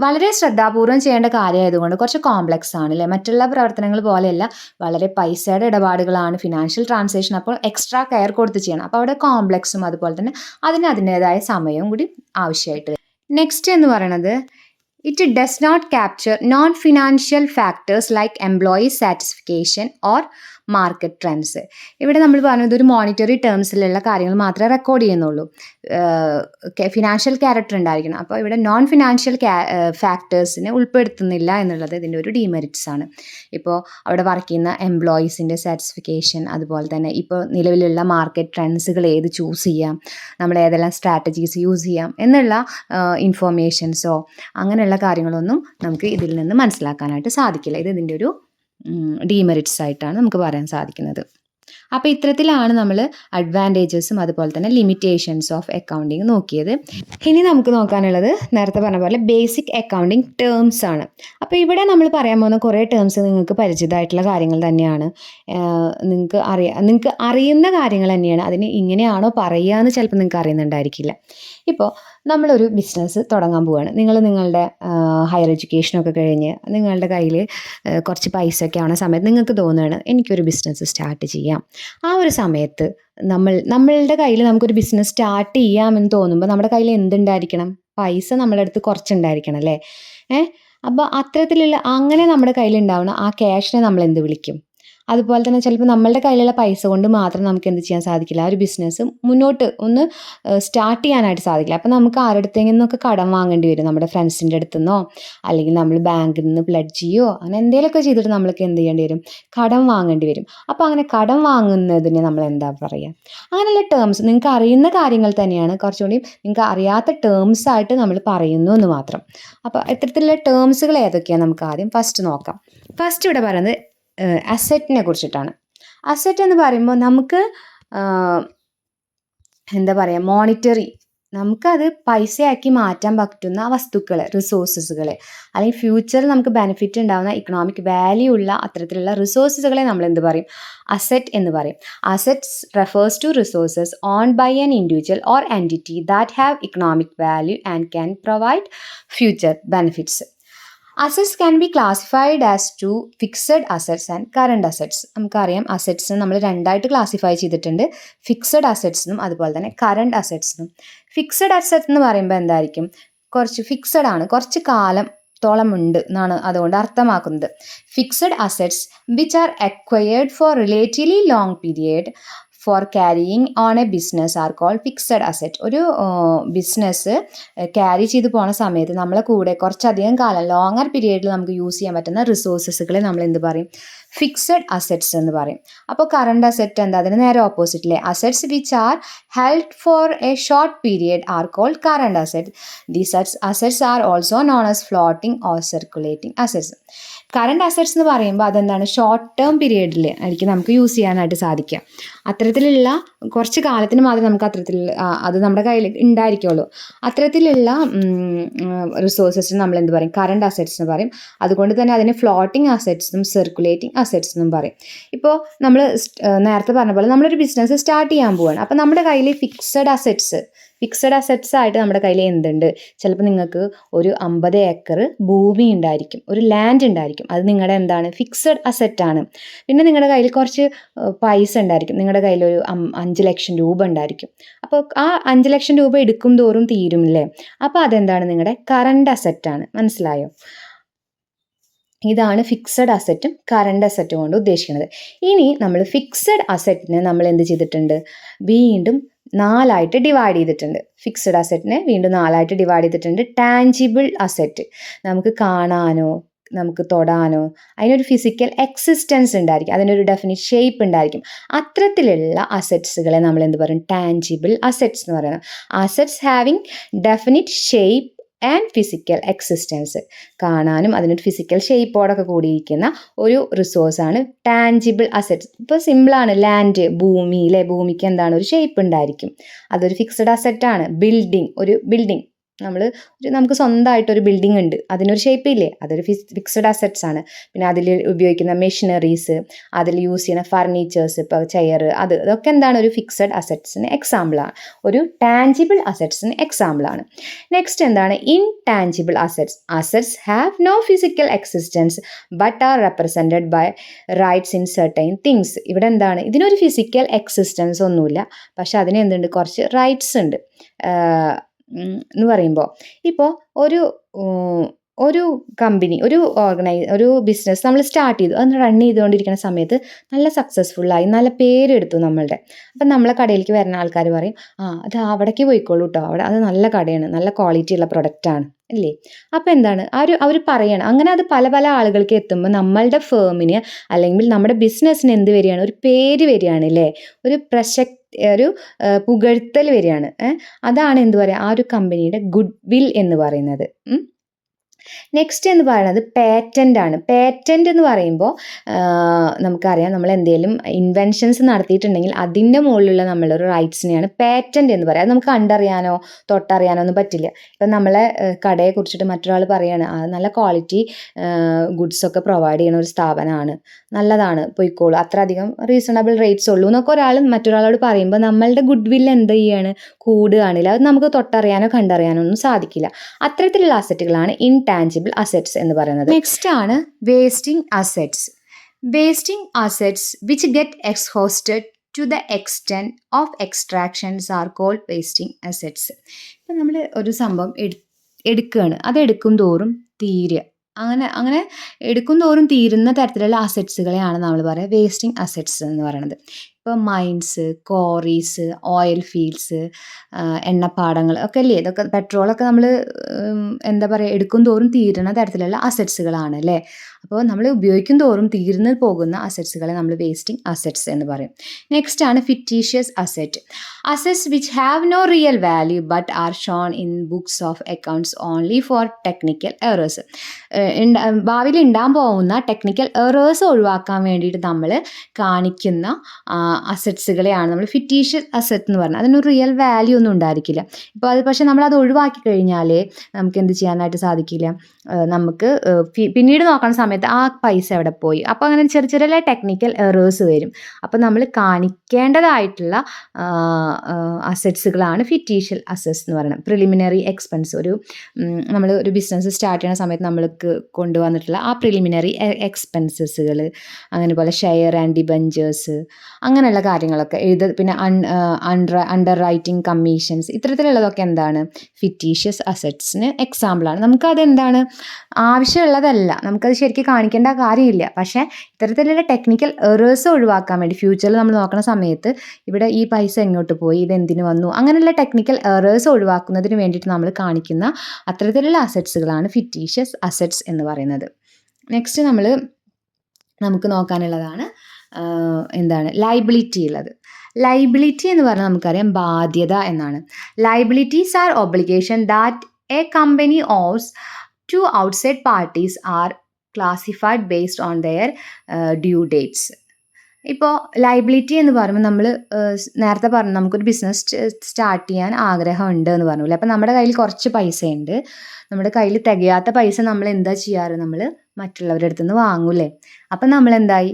വളരെ ശ്രദ്ധാപൂർവ്വം ചെയ്യേണ്ട കാര്യമായതുകൊണ്ട് കുറച്ച് കോംപ്ലക്സ് ആണ് അല്ലേ. മറ്റുള്ള പ്രവർത്തനങ്ങൾ പോലെയല്ല, വളരെ പൈസയുടെ ഇടപാടുകളാണ് ഫിനാൻഷ്യൽ ട്രാൻസാക്ഷൻ. അപ്പോൾ എക്സ്ട്രാ കെയർ കൊടുത്ത് ചെയ്യണം. അപ്പോൾ അവിടെ കോംപ്ലക്സും അതുപോലെ തന്നെ അതിൻ്റെതായ സമയവും കൂടി ആവശ്യമായിട്ട് വരും. നെക്സ്റ്റ് എന്ന് പറയുന്നത് it does not capture non financial factors like employee satisfaction or market trends. ഇവിടെ നമ്മൾ പറഞ്ഞത് ഒരു മോണിറ്ററി ടേംസിലുള്ള കാര്യങ്ങൾ മാത്രമേ റെക്കോർഡ് ചെയ്യുന്നുള്ളൂ. ഫിനാൻഷ്യൽ ക്യാരക്ടർ ഉണ്ടായിരിക്കണം. അപ്പോൾ ഇവിടെ നോൺ ഫിനാൻഷ്യൽ ഫാക്ടേഴ്സിനെ ഉൾപ്പെടുത്തുന്നില്ല എന്നുള്ളത് ഇതിൻ്റെ ഒരു ഡീമെറിറ്റ്സ് ആണ്. ഇപ്പോൾ അവിടെ വർക്ക് ചെയ്യുന്ന എംപ്ലോയീസിൻ്റെ സാറ്റിസ്ഫിക്കേഷൻ, അതുപോലെ തന്നെ ഇപ്പോൾ നിലവിലുള്ള മാർക്കറ്റ് ട്രെൻഡ്സുകൾ ഏത് ചൂസ് ചെയ്യാം, നമ്മൾ ഏതെല്ലാം സ്ട്രാറ്റജീസ് യൂസ് ചെയ്യാം എന്നുള്ള ഇൻഫോർമേഷൻസോ അങ്ങനെയുള്ള കാര്യങ്ങളൊന്നും നമുക്ക് ഇതിൽ നിന്ന് മനസ്സിലാക്കാനായിട്ട് സാധിക്കില്ല. ഇത് ഇതിൻ്റെ ഒരു ഡീമെറിറ്റ്സ് ആയിട്ടാണ് നമുക്ക് പറയാൻ സാധിക്കുന്നത്. അപ്പോൾ ഇത്തരത്തിലാണ് നമ്മൾ അഡ്വാൻറ്റേജസും അതുപോലെ തന്നെ ലിമിറ്റേഷൻസ് ഓഫ് അക്കൗണ്ടിങ് നോക്കിയത്. ഇനി നമുക്ക് നോക്കാനുള്ളത് നേരത്തെ പറഞ്ഞ പോലെ ബേസിക് അക്കൗണ്ടിങ് ടേംസ് ആണ്. അപ്പോൾ ഇവിടെ നമ്മൾ പറയാൻ പോകുന്ന കുറേ ടേംസ് നിങ്ങൾക്ക് പരിചിതമായിട്ടുള്ള കാര്യങ്ങൾ തന്നെയാണ്. നിങ്ങൾക്ക് അറിയുന്ന കാര്യങ്ങൾ തന്നെയാണ്. അതിന് ഇങ്ങനെയാണോ പറയുക എന്ന് ചിലപ്പോൾ നിങ്ങൾക്ക് അറിയുന്നുണ്ടായിരിക്കില്ല. ഇപ്പോൾ നമ്മളൊരു ബിസിനസ് തുടങ്ങാൻ പോവുകയാണ്. നിങ്ങളുടെ ഹയർ എഡ്യൂക്കേഷനൊക്കെ കഴിഞ്ഞ് നിങ്ങളുടെ കയ്യിൽ കുറച്ച് പൈസയൊക്കെ ആവുന്ന സമയത്ത് നിങ്ങൾക്ക് തോന്നുകയാണ് എനിക്കൊരു ബിസിനസ് സ്റ്റാർട്ട് ചെയ്യാം. ആ ഒരു സമയത്ത് നമ്മളുടെ കയ്യിൽ നമുക്കൊരു ബിസിനസ് സ്റ്റാർട്ട് ചെയ്യാമെന്ന് തോന്നുമ്പോൾ നമ്മുടെ കയ്യിൽ എന്തുണ്ടായിരിക്കണം? പൈസ നമ്മുടെ അടുത്ത് കുറച്ചുണ്ടായിരിക്കണം അല്ലേ. അപ്പോൾ അത്തരത്തിലുള്ള അങ്ങനെ നമ്മുടെ കയ്യിലുണ്ടാവുന്ന ആ ക്യാഷിനെ നമ്മൾ എന്ത് വിളിക്കും? അതുപോലെ തന്നെ ചിലപ്പോൾ നമ്മളുടെ കയ്യിലുള്ള പൈസ കൊണ്ട് മാത്രം നമുക്ക് എന്ത് ചെയ്യാൻ സാധിക്കില്ല, ആ ഒരു ബിസിനസ് മുന്നോട്ട് ഒന്ന് സ്റ്റാർട്ട് ചെയ്യാനായിട്ട് സാധിക്കില്ല. അപ്പോൾ നമുക്ക് ആരുടെടുത്തെങ്കിൽ നിന്നൊക്കെ കടം വാങ്ങേണ്ടി വരും. നമ്മുടെ ഫ്രണ്ട്സിൻ്റെ അടുത്തു നിന്നോ അല്ലെങ്കിൽ നമ്മൾ ബാങ്കിൽ നിന്ന് പ്ലഡ്ജ് ചെയ്യോ അങ്ങനെ എന്തെങ്കിലുമൊക്കെ ചെയ്തിട്ട് നമ്മൾക്ക് എന്ത് ചെയ്യേണ്ടി വരും? കടം വാങ്ങേണ്ടി വരും. അപ്പോൾ അങ്ങനെ കടം വാങ്ങുന്നതിന് നമ്മൾ എന്താ പറയുക? അങ്ങനെയുള്ള ടേംസ് നിങ്ങൾക്ക് അറിയുന്ന കാര്യങ്ങൾ തന്നെയാണ്, കുറച്ചുകൂടി നിങ്ങൾക്ക് അറിയാത്ത ടേംസ് ആയിട്ട് നമ്മൾ പറയുന്നു എന്ന് മാത്രം. അപ്പോൾ ഇത്തരത്തിലുള്ള ടേംസുകൾ ഏതൊക്കെയാണ് നമുക്ക് ആദ്യം ഫസ്റ്റ് നോക്കാം. ഫസ്റ്റ് ഇവിടെ പറയുന്നത് അസറ്റിനെ കുറിച്ചിട്ടാണ്. അസറ്റ് എന്ന് പറയുമ്പോൾ നമുക്ക് എന്താ പറയുക, മോണിറ്ററി, നമുക്കത് പൈസയാക്കി മാറ്റാൻ പറ്റുന്ന വസ്തുക്കൾ, റിസോഴ്സസുകൾ, അല്ലെങ്കിൽ ഫ്യൂച്ചറിൽ നമുക്ക് ബെനിഫിറ്റ് ഉണ്ടാകുന്ന ഇക്കണോമിക് വാല്യൂ ഉള്ള അത്തരത്തിലുള്ള റിസോഴ്സസുകളെ നമ്മൾ എന്ത് പറയും? അസറ്റ് എന്ന് പറയും. Assets refers to resources owned by an individual or entity that have economic value and can provide future benefits. Assets can be classified as to fixed assets and current assets. നമുക്കറിയാം അസറ്റ്സിന് നമ്മൾ രണ്ടായിട്ട് classify ചെയ്തിട്ടുണ്ട്, fixed അസറ്റ്സിനും അതുപോലെ തന്നെ current അസറ്റ്സിനും. Fixed asset എന്ന് പറയുമ്പോൾ എന്തായിരിക്കും? കുറച്ച് ഫിക്സഡ് ആണ്, കുറച്ച് കാലം എത്രത്തോളം ഉണ്ട് എന്നാണ് അതുകൊണ്ട് അർത്ഥമാക്കുന്നത്. Fixed assets which are acquired for relatively long period for carrying on a business are called fixed asset. ഒരു ബിസിനസ് ക്യാരി ചെയ്ത് പോണ സമയത്ത് നമ്മളെ കൂടെ കുറച്ചധികം കാലം ലോങ്ങർ പീരിയഡിൽ നമുക്ക് യൂസ് ചെയ്യാൻ പറ്റുന്ന റിസോഴ്സസുകളെ നമ്മൾ എന്ത് പറയും? ഫിക്സഡ് അസറ്റ്സ് എന്ന് പറയും. അപ്പോൾ കറണ്ട് അസറ്റ് എന്താ? അതിന് നേരെ ഓപ്പോസിറ്റിലെ assets which are held for a short period are called current asset. These assets are also known as floating or circulating assets. Current assets എന്ന് പറയുമ്പോൾ അതെന്താണ്? ഷോർട്ട് ടേം പീരിയഡിൽ ആയിരിക്കും നമുക്ക് യൂസ് ചെയ്യാനായിട്ട് സാധിക്കുക. അത്തരത്തിലുള്ള കുറച്ച് കാലത്തിന് മാത്രമേ നമുക്ക് അത് നമ്മുടെ കയ്യിൽ ഉണ്ടായിരിക്കുള്ളൂ. അത്തരത്തിലുള്ള റിസോഴ്സസിന് നമ്മൾ എന്ത് പറയും? കറണ്ട് അസറ്റ്സ് എന്ന് പറയും. അതുകൊണ്ട് തന്നെ അതിന് ഫ്ലോട്ടിംഗ് അസറ്റ്സും സർക്കുലേറ്റിംഗ് അസറ്റ്സ് എന്നും പറയും. ഇപ്പോൾ നമ്മൾ നേരത്തെ പറഞ്ഞ പോലെ നമ്മളൊരു ബിസിനസ് സ്റ്റാർട്ട് ചെയ്യാൻ പോവുകയാണ്. അപ്പോൾ നമ്മുടെ കയ്യിൽ ഫിക്സഡ് അസറ്റ്സ് ആയിട്ട് നമ്മുടെ കയ്യിൽ എന്തുണ്ട്? ചിലപ്പോൾ നിങ്ങൾക്ക് ഒരു 50 ഏക്കർ ഭൂമി ഉണ്ടായിരിക്കും, ഒരു ലാൻഡ് ഉണ്ടായിരിക്കും. അത് നിങ്ങളുടെ എന്താണ്? ഫിക്സഡ് അസറ്റാണ്. പിന്നെ നിങ്ങളുടെ കയ്യിൽ കുറച്ച് പൈസ ഉണ്ടായിരിക്കും. നിങ്ങളുടെ കയ്യിൽ ഒരു 5 ലക്ഷം രൂപ ഉണ്ടായിരിക്കും. അപ്പോൾ ആ 5 ലക്ഷം രൂപ എടുക്കും തോറും തീരുമില്ലേ? അപ്പോൾ അതെന്താണ്? നിങ്ങളുടെ കറണ്ട് അസറ്റാണ്. മനസ്സിലായോ? ഇതാണ് ഫിക്സഡ് അസറ്റും കറണ്ട് അസറ്റും കൊണ്ട് ഉദ്ദേശിക്കുന്നത്. ഇനി നമ്മൾ ഫിക്സഡ് അസറ്റിനെ നമ്മൾ എന്ത് ചെയ്തിട്ടുണ്ട്? വീണ്ടും 4 ഡിവൈഡ് ചെയ്തിട്ടുണ്ട്. ഫിക്സഡ് അസറ്റിനെ വീണ്ടും 4 ഡിവൈഡ് ചെയ്തിട്ടുണ്ട്. ടാഞ്ചിബിൾ അസറ്റ്, നമുക്ക് കാണാനോ നമുക്ക് തൊടാനോ അതിനൊരു ഫിസിക്കൽ എക്സിസ്റ്റൻസ് ഉണ്ടായിരിക്കും, അതിനൊരു ഡെഫിനിറ്റ് ഷേപ്പ് ഉണ്ടായിരിക്കും. അത്തരത്തിലുള്ള അസറ്റ്സുകളെ നമ്മൾ എന്ത് പറയും? ടാഞ്ചിബിൾ അസറ്റ്സ് എന്ന് പറയുന്നത്. Assets having definite shape and physical existence, കാണാനും അതിനൊരു ഫിസിക്കൽ ഷേപ്പോടൊക്കെ കൂടിയിരിക്കുന്ന ഒരു റിസോഴ്സാണ് ടാഞ്ചിബിൾ അസറ്റ്സ്. ഇപ്പോൾ സിമ്പിളാണ്, ലാൻഡ്, ഭൂമി അല്ലേ? ഭൂമിക്ക് എന്താണ്? ഒരു ഷേപ്പ് ഉണ്ടായിരിക്കും, അതൊരു ഫിക്സഡ് അസറ്റാണ്. ഒരു ബിൽഡിംഗ് നമുക്ക് സ്വന്തമായിട്ടൊരു ബിൽഡിംഗ് ഉണ്ട്, അതിനൊരു ഷേപ്പ് ഇല്ലേ? അതൊരു ഫിക്സഡ് അസറ്റ്സ് ആണ്. പിന്നെ അതിൽ ഉപയോഗിക്കുന്ന മെഷീനറീസ്, അതിൽ യൂസ് ചെയ്യുന്ന ഫർണിച്ചേഴ്സ്, ഇപ്പോൾ ചെയർ, അതൊക്കെ എന്താണ്? ഒരു ഫിക്സഡ് അസറ്റ്സിന് എക്സാമ്പിളാണ്, ഒരു ടാഞ്ചിബിൾ അസറ്റ്സിന് എക്സാമ്പിളാണ്. നെക്സ്റ്റ് എന്താണ്? Intangible assets have no physical existence but are represented by rights in certain things. ഇവിടെ എന്താണ്? ഇതിനൊരു ഫിസിക്കൽ എക്സിസ്റ്റൻസ് ഒന്നുമില്ല, പക്ഷെ അതിന് എന്തുണ്ട്? കുറച്ച് റൈറ്റ്സ് ഉണ്ട് എന്ന് പറയുമ്പോൾ, ഇപ്പോൾ ഒരു കമ്പനി, ഒരു ബിസിനസ് നമ്മൾ സ്റ്റാർട്ട് ചെയ്തു, അത് റൺ ചെയ്തുകൊണ്ടിരിക്കുന്ന സമയത്ത് നല്ല സക്സസ്ഫുള്ളായി, നല്ല പേരെടുത്തു നമ്മളുടെ. അപ്പം നമ്മളെ കടയിലേക്ക് വരുന്ന ആൾക്കാർ പറയും, അത് അവിടേക്ക് പോയിക്കോളൂ കേട്ടോ, അത് നല്ല കടയാണ്, നല്ല ക്വാളിറ്റി ഉള്ള പ്രൊഡക്റ്റാണ് അല്ലേ? അപ്പോൾ എന്താണ് അവർ പറയണം. അങ്ങനെ അത് പല പല ആളുകൾക്ക് എത്തുമ്പോൾ നമ്മളുടെ ഫേമിന് അല്ലെങ്കിൽ നമ്മുടെ ബിസിനസ്സിന് എന്ത് വരികയാണ്? ഒരു പേര് വരികയാണ് അല്ലേ? ഒരു പുകഴ്ത്തൽ വരികയാണ്. അതാണ് എന്ത് പറയുക? ആ ഒരു കമ്പനിയുടെ ഗുഡ് വിൽ എന്ന് പറയുന്നത്. നെക്സ്റ്റ് എന്ന് പറയുന്നത് പേറ്റൻ്റ് ആണ്. പേറ്റൻ്റ് എന്ന് പറയുമ്പോൾ നമുക്കറിയാം, നമ്മൾ എന്തെങ്കിലും ഇൻവെൻഷൻസ് നടത്തിയിട്ടുണ്ടെങ്കിൽ അതിൻ്റെ മുകളിലുള്ള നമ്മളൊരു റൈറ്റ്സിനെയാണ് പേറ്റൻ്റ് എന്ന് പറയുക. അത് നമുക്ക് കണ്ടറിയാനോ തൊട്ടറിയാനോ ഒന്നും പറ്റില്ല. ഇപ്പം നമ്മളെ കടയെ കുറിച്ചിട്ട് മറ്റൊരാൾ പറയുകയാണ്, നല്ല ക്വാളിറ്റി ഗുഡ്സൊക്കെ പ്രൊവൈഡ് ചെയ്യുന്ന ഒരു സ്ഥാപനമാണ്, നല്ലതാണ്, പോയിക്കോളൂ, അത്ര അധികം റീസണബിൾ റേറ്റ്സ് ഉള്ളൂ എന്നൊക്കെ മറ്റൊരാളോട് പറയുമ്പോൾ നമ്മളുടെ ഗുഡ് വില്ല് എന്ത് ചെയ്യാണ്? കൂടുകയാണില്ല. അത് നമുക്ക് തൊട്ടറിയാനോ കണ്ടറിയാനോ ഒന്നും സാധിക്കില്ല. അത്തരത്തിലുള്ള അസറ്റുകളാണ് ഇൻടാഞ്ചിബിൾ അസറ്റ്സ് എന്ന് പറയുന്നത്. നെക്സ്റ്റ് ആണ് wasting assets. Wasting assets which get exhausted to the extent of extractions are called wasting assets. ഇപ്പം നമ്മൾ ഒരു സംഭവം എടുക്കുകയാണ്, അതെടുക്കും തോറും തീരുക, അങ്ങനെ എടുക്കും തോറും തീരുന്ന തരത്തിലുള്ള അസറ്റ്സുകളെയാണ് നമ്മൾ പറയുക വേസ്റ്റിംഗ് അസറ്റ്സ് എന്ന് പറയുന്നത്. ഇപ്പോൾ മൈൻസ്, ക്വാറീസ്, ഓയിൽ ഫീൽഡ്സ്, എണ്ണപ്പാടങ്ങൾ ഒക്കെ അല്ലേ? ഇതൊക്കെ പെട്രോളൊക്കെ നമ്മൾ എന്താ പറയുക, എടുക്കും തോറും തീരുന്ന തരത്തിലുള്ള അസറ്റ്സുകളാണ് അല്ലേ? അപ്പോൾ നമ്മൾ ഉപയോഗിക്കും തോറും തീർന്നു പോകുന്ന അസറ്റ്സുകളെ നമ്മൾ വേസ്റ്റിംഗ് അസറ്റ്സ് എന്ന് പറയും. നെക്സ്റ്റ് ആണ് fictitious asset. Assets which have no real value but are shown in books of accounts only for technical errors. ഭാവിയിൽ ഉണ്ടാകാൻ പോകുന്ന ടെക്നിക്കൽ എറേഴ്സ് ഒഴിവാക്കാൻ വേണ്ടിയിട്ട് നമ്മൾ കാണിക്കുന്ന അസറ്റ്സുകളെയാണ് നമ്മൾ ഫിറ്റീഷ്യസ് അസറ്റ് എന്ന് പറഞ്ഞാൽ. അതിനൊരു റിയൽ വാല്യൂ ഒന്നും ഉണ്ടായിരിക്കില്ല. ഇപ്പോൾ പക്ഷേ നമ്മളത് ഒഴിവാക്കി കഴിഞ്ഞാൽ നമുക്ക് എന്ത് ചെയ്യാനായിട്ട് സാധിക്കില്ല? നമുക്ക് പിന്നീട് നോക്കുന്ന സമയത്ത് ആ പൈസ എവിടെ പോയി? അപ്പോൾ അങ്ങനെ ചെറിയ ചെറിയ ടെക്നിക്കൽ എറേഴ്സ് വരും. അപ്പോൾ നമ്മൾ കാണിക്കേണ്ടതായിട്ടുള്ള അസറ്റ്സുകളാണ് ഫിറ്റീഷ്യൽ അസറ്റ്സ് എന്ന് പറയുന്നത്. പ്രിലിമിനറി എക്സ്പെൻസ്, നമ്മൾ ഒരു ബിസിനസ് സ്റ്റാർട്ട് ചെയ്യുന്ന സമയത്ത് നമ്മൾക്ക് കൊണ്ടുവന്നിട്ടുള്ള ആ പ്രിലിമിനറി എക്സ്പെൻസസുകൾ, അങ്ങനെ പോലെ ഷെയർ ആൻഡ് ഡിബഞ്ചേഴ്സ്, അങ്ങനെ അങ്ങനെയുള്ള കാര്യങ്ങളൊക്കെ പിന്നെ അണ്ടർ റൈറ്റിംഗ് കമ്മീഷൻസ് ഇത്തരത്തിലുള്ളതൊക്കെ എന്താണ് ഫിറ്റീഷ്യസ് അസറ്റ്സിന് എക്സാമ്പിളാണ്. നമുക്കതെന്താണ് ആവശ്യമുള്ളതല്ല, നമുക്കത് ശരിക്കും കാണിക്കേണ്ട കാര്യമില്ല. പക്ഷേ ഇത്തരത്തിലുള്ള ടെക്നിക്കൽ എറേഴ്സ് ഒഴിവാക്കാൻ വേണ്ടി ഫ്യൂച്ചറിൽ നമ്മൾ നോക്കുന്ന സമയത്ത് ഇവിടെ ഈ പൈസ എങ്ങോട്ട് പോയി, ഇതെന്തിനു വന്നു, അങ്ങനെയുള്ള ടെക്നിക്കൽ എറേഴ്സ് ഒഴിവാക്കുന്നതിന് വേണ്ടിയിട്ട് നമ്മൾ കാണിക്കുന്ന അത്തരത്തിലുള്ള അസറ്റ്സുകളാണ് ഫിറ്റീഷ്യസ് അസറ്റ്സ് എന്ന് പറയുന്നത്. നെക്സ്റ്റ് നമുക്ക് നോക്കാനുള്ളതാണ് എന്താണ് ലയബിലിറ്റി ഉള്ളത്. ലയബിലിറ്റി എന്ന് പറഞ്ഞാൽ നമുക്കറിയാം ബാധ്യത എന്നാണ്. Liabilities are obligation that a company owes to outside parties are classified based on their due dates. ഇപ്പോൾ ലയബിലിറ്റി എന്ന് പറയുമ്പോൾ നമ്മൾ നേരത്തെ പറഞ്ഞു നമുക്കൊരു ബിസിനസ് സ്റ്റാർട്ട് ചെയ്യാൻ ആഗ്രഹമുണ്ട് എന്ന് പറഞ്ഞില്ലേ. അപ്പോൾ നമ്മുടെ കയ്യിൽ കുറച്ച് പൈസയുണ്ട്, നമ്മുടെ കയ്യിൽ തികയാത്ത പൈസ നമ്മൾ എന്താ ചെയ്യാറ്, നമ്മൾ മറ്റുള്ളവരുടെ അടുത്ത് നിന്ന് വാങ്ങൂലേ. അപ്പം നമ്മൾ എന്തായി